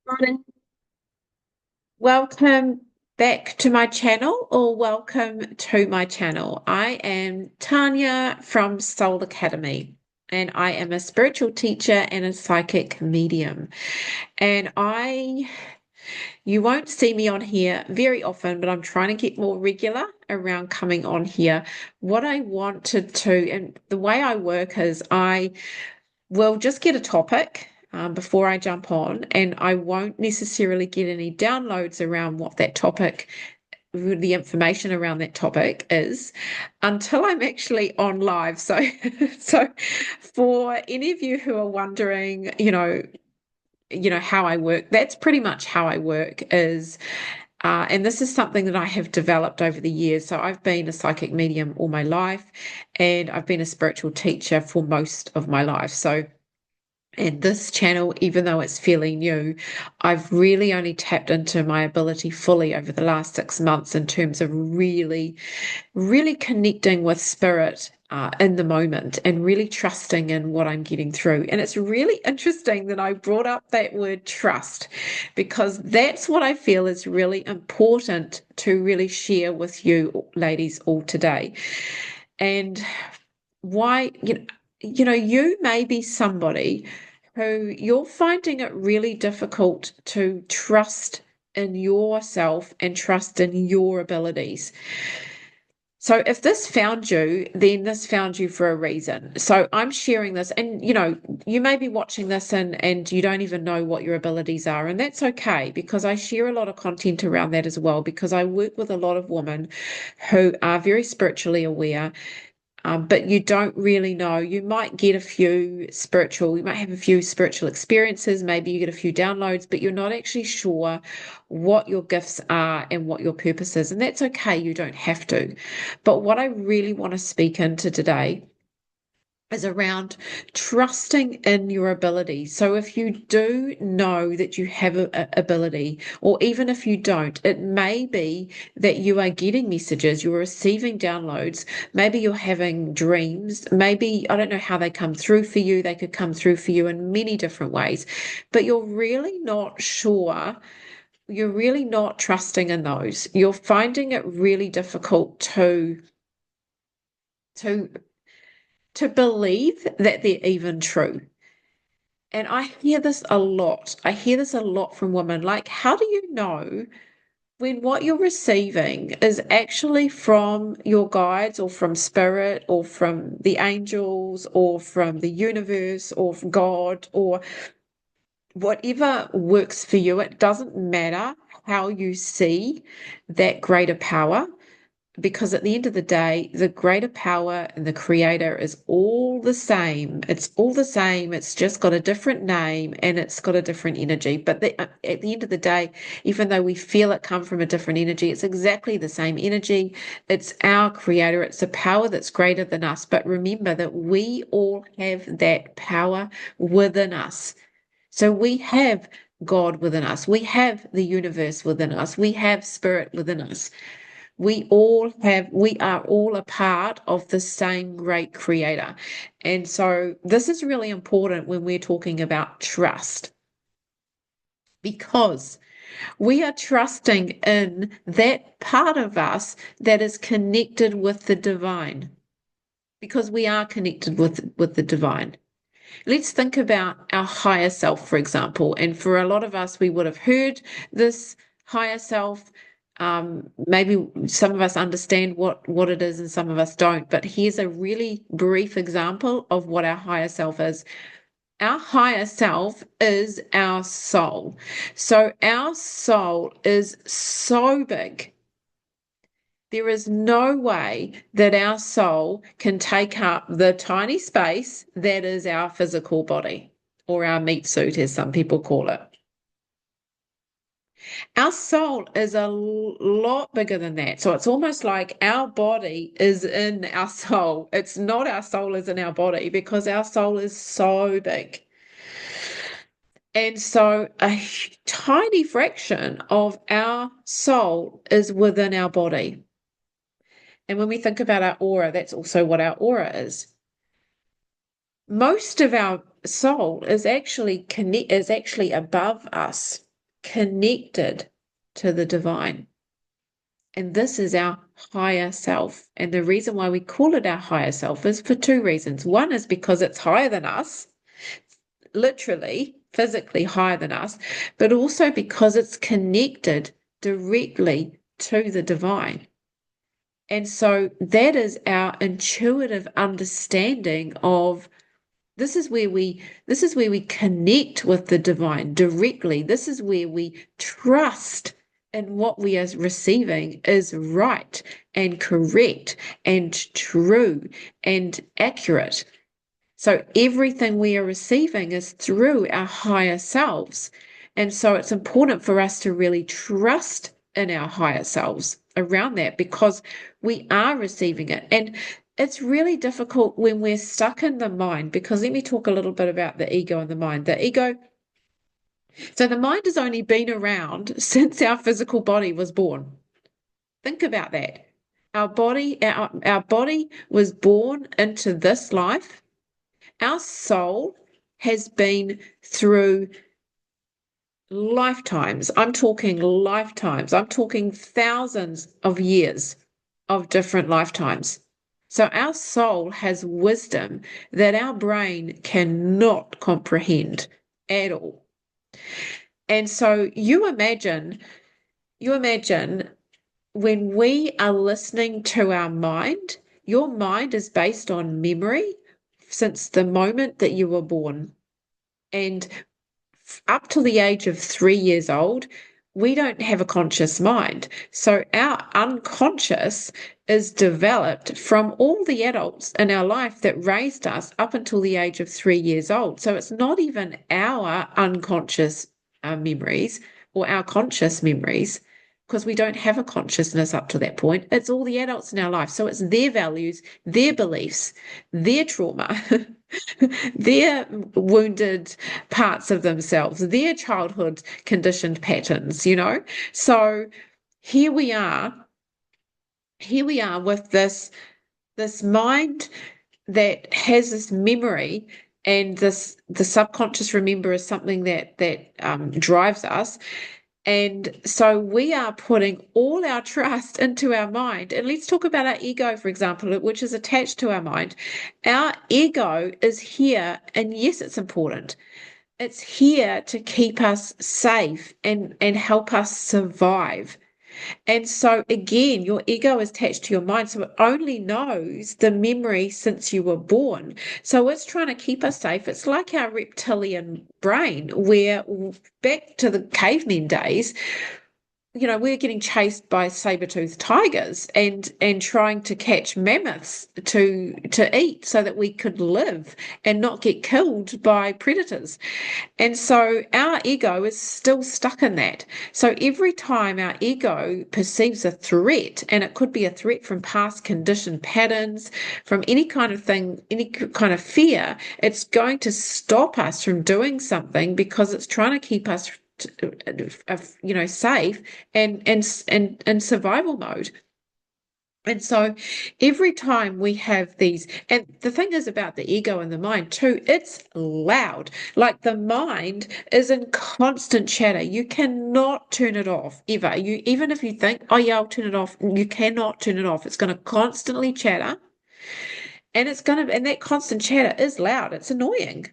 Morning. Welcome back to my channel or welcome to my channel. I am Tanya from Soul Academy and I am a spiritual teacher and a psychic medium. And you won't see me on here very often, but I'm trying to get more regular around coming on here. What I wanted to, and the way I work is I will just get a topic before I jump on, and I won't necessarily get any downloads around what that topic, the information around that topic is, until I'm actually on live. So, so for any of you who are wondering, how I work, that's pretty much how I work is. And this is something that I have developed over the years. So I've been a psychic medium all my life, and I've been a spiritual teacher for most of my life. So and this channel, even though it's fairly new, I've really only tapped into my ability fully over the last 6 months in terms of really, really connecting with spirit in the moment and really trusting in what I'm getting through. And it's really interesting that I brought up that word trust because that's what I feel is really important to really share with you ladies all today. And why, you may be somebody who you're finding it really difficult to trust in yourself and trust in your abilities. So if this found you, then this found you for a reason. So I'm sharing this, and you may be watching this and you don't even know what your abilities are, and that's okay because I share a lot of content around that as well because I work with a lot of women who are very spiritually aware, but you don't really know. You might get you might have a few spiritual experiences, maybe you get a few downloads, but you're not actually sure what your gifts are and what your purpose is. And that's okay, you don't have to. But what I really want to speak into today is around trusting in your ability. So if you do know that you have an ability, or even if you don't, it may be that you are getting messages, you're receiving downloads, maybe you're having dreams, maybe I don't know how they come through for you. They could come through for you in many different ways, but you're really not sure. You're really not trusting in those. You're finding it really difficult to to believe that they're even true. And I hear this a lot. I hear this a lot from women. Like, how do you know when what you're receiving is actually from your guides or from spirit or from the angels or from the universe or from God or whatever works for you? It doesn't matter how you see that greater power, because at the end of the day, the greater power and the creator is all the same. It's all the same. It's just got a different name and it's got a different energy. But at the end of the day, even though we feel it come from a different energy, it's exactly the same energy. It's our creator. It's a power that's greater than us. But remember that we all have that power within us. So we have God within us. We have the universe within us. We have spirit within us. We are all a part of the same great creator. And so this is really important when we're talking about trust because we are trusting in that part of us that is connected with the divine because we are connected with the divine. Let's think about our higher self, for example. And for a lot of us, we would have heard this higher self. Maybe some of us understand what it is and some of us don't. But here's a really brief example of what our higher self is. Our higher self is our soul. So our soul is so big. There is no way that our soul can take up the tiny space that is our physical body or our meat suit, as some people call it. Our soul is a lot bigger than that. So it's almost like our body is in our soul. It's not our soul is in our body because our soul is so big. And so a tiny fraction of our soul is within our body. And when we think about our aura, that's also what our aura is. Most of our soul is actually above us. connected to the divine. And this is our higher self. And the reason why we call it our higher self is for two reasons. One is because it's higher than us, literally, physically higher than us, but also because it's connected directly to the divine. And so that is our intuitive understanding of this is where we connect with the divine directly. This is where we trust in what we are receiving is right and correct and true and accurate. So everything we are receiving is through our higher selves. And so it's important for us to really trust in our higher selves around that because we are receiving it. And it's really difficult when we're stuck in the mind, because let me talk a little bit about the ego and the mind. So the mind has only been around since our physical body was born. Think about that. Our body was born into this life. Our soul has been through lifetimes. I'm talking lifetimes. I'm talking thousands of years of different lifetimes. So our soul has wisdom that our brain cannot comprehend at all. And so you imagine when we are listening to our mind, your mind is based on memory since the moment that you were born. And up to the age of 3 years old, we don't have a conscious mind. So our unconscious is developed from all the adults in our life that raised us up until the age of 3 years old. So it's not even our unconscious memories or our conscious memories, because we don't have a consciousness up to that point. It's all the adults in our life. So it's their values, their beliefs, their trauma, their wounded parts of themselves, their childhood conditioned patterns, So here we are with this mind that has this memory, and the subconscious remember is something that drives us. And so we are putting all our trust into our mind. And let's talk about our ego, for example, which is attached to our mind. Our ego is here, and yes, it's important. It's here to keep us safe and help us survive. And so again, your ego is attached to your mind, so it only knows the memory since you were born. So it's trying to keep us safe. It's like our reptilian brain, where back to the cavemen days, we're getting chased by saber-toothed tigers and trying to catch mammoths to eat so that we could live and not get killed by predators. And so our ego is still stuck in that. So every time our ego perceives a threat, and it could be a threat from past conditioned patterns, from any kind of thing, any kind of fear, it's going to stop us from doing something because it's trying to keep us safe and in survival mode. And so every time we have these, and the thing is about the ego and the mind too, it's loud. Like the mind is in constant chatter. You cannot turn it off ever. Even if you think, oh yeah, I'll turn it off, you cannot turn it off. It's going to constantly chatter, and that constant chatter is loud. It's annoying.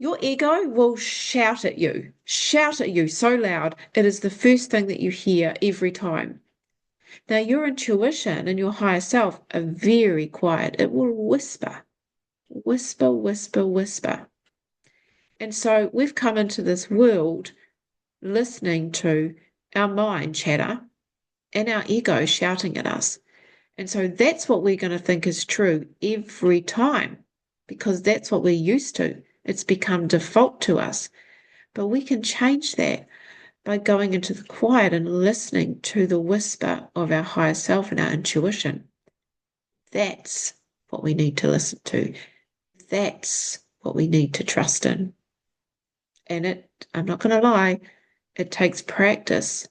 Your ego will shout at you so loud. It is the first thing that you hear every time. Now, your intuition and your higher self are very quiet. It will whisper, whisper, whisper, whisper. And so we've come into this world listening to our mind chatter and our ego shouting at us. And so that's what we're going to think is true every time, because that's what we're used to. It's become default to us. But we can change that by going into the quiet and listening to the whisper of our higher self and our intuition. That's what we need to listen to. That's what we need to trust in. And I'm not going to lie, it takes practice.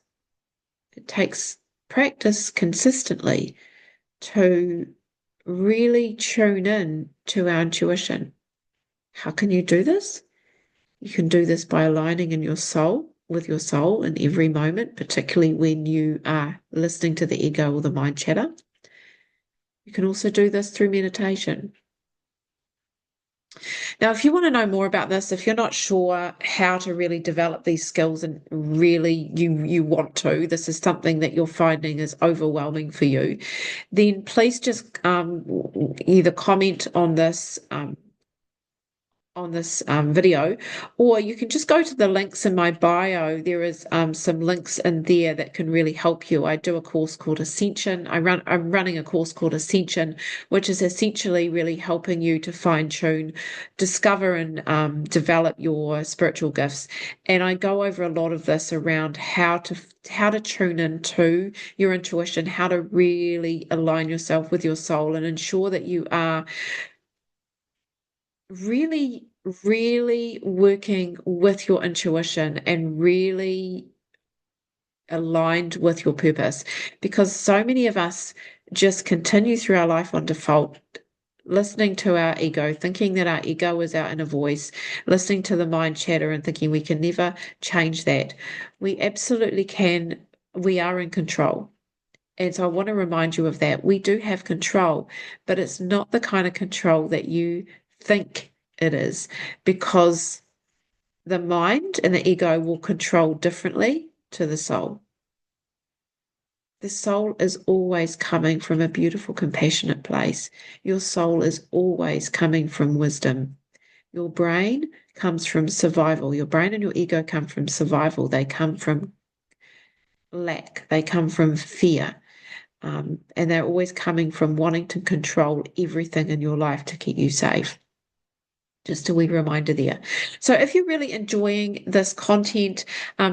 It takes practice consistently to really tune in to our intuition. How can you do this? You can do this by aligning in your soul with your soul in every moment, particularly when you are listening to the ego or the mind chatter. You can also do this through meditation. Now, if you want to know more about this, if you're not sure how to really develop these skills and really you want to, this is something that you're finding is overwhelming for you, then please just either comment on this video, or you can just go to the links in my bio. There is some links in there that can really help you. I do a course called Ascension. I'm running a course called Ascension, which is essentially really helping you to fine-tune, discover and develop your spiritual gifts. And I go over a lot of this around how to tune into your intuition, how to really align yourself with your soul and ensure that you are really, really working with your intuition and really aligned with your purpose. Because so many of us just continue through our life on default, listening to our ego, thinking that our ego is our inner voice, listening to the mind chatter and thinking we can never change that. We absolutely can. We are in control. And so I want to remind you of that. We do have control, but it's not the kind of control that you think it is, because the mind and the ego will control differently to the soul. The soul is always coming from a beautiful, compassionate place. Your soul is always coming from wisdom. Your brain comes from survival. Your brain and your ego come from survival. They come from lack. They come from fear. And they're always coming from wanting to control everything in your life to keep you safe. Just a wee reminder there. So if you're really enjoying this content,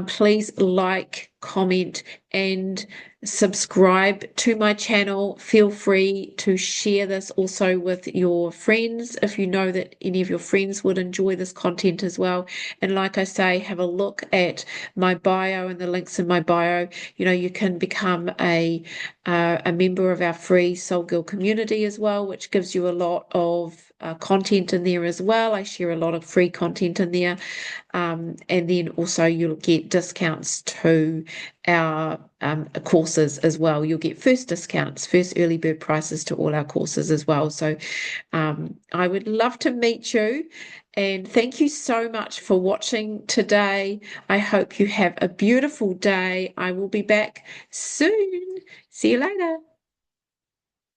please like, comment, and subscribe to my channel. Feel free to share this also with your friends if you know that any of your friends would enjoy this content as well. And like I say, have a look at my bio and the links in my bio. You can become a member of our free Soul Girl community as well, which gives you a lot of content in there as well. I share a lot of free content in there. And then also you'll get discounts to our courses as well. You'll get first discounts, first early bird prices to all our courses as well. So I would love to meet you. And thank you so much for watching today. I hope you have a beautiful day. I will be back soon. See you later.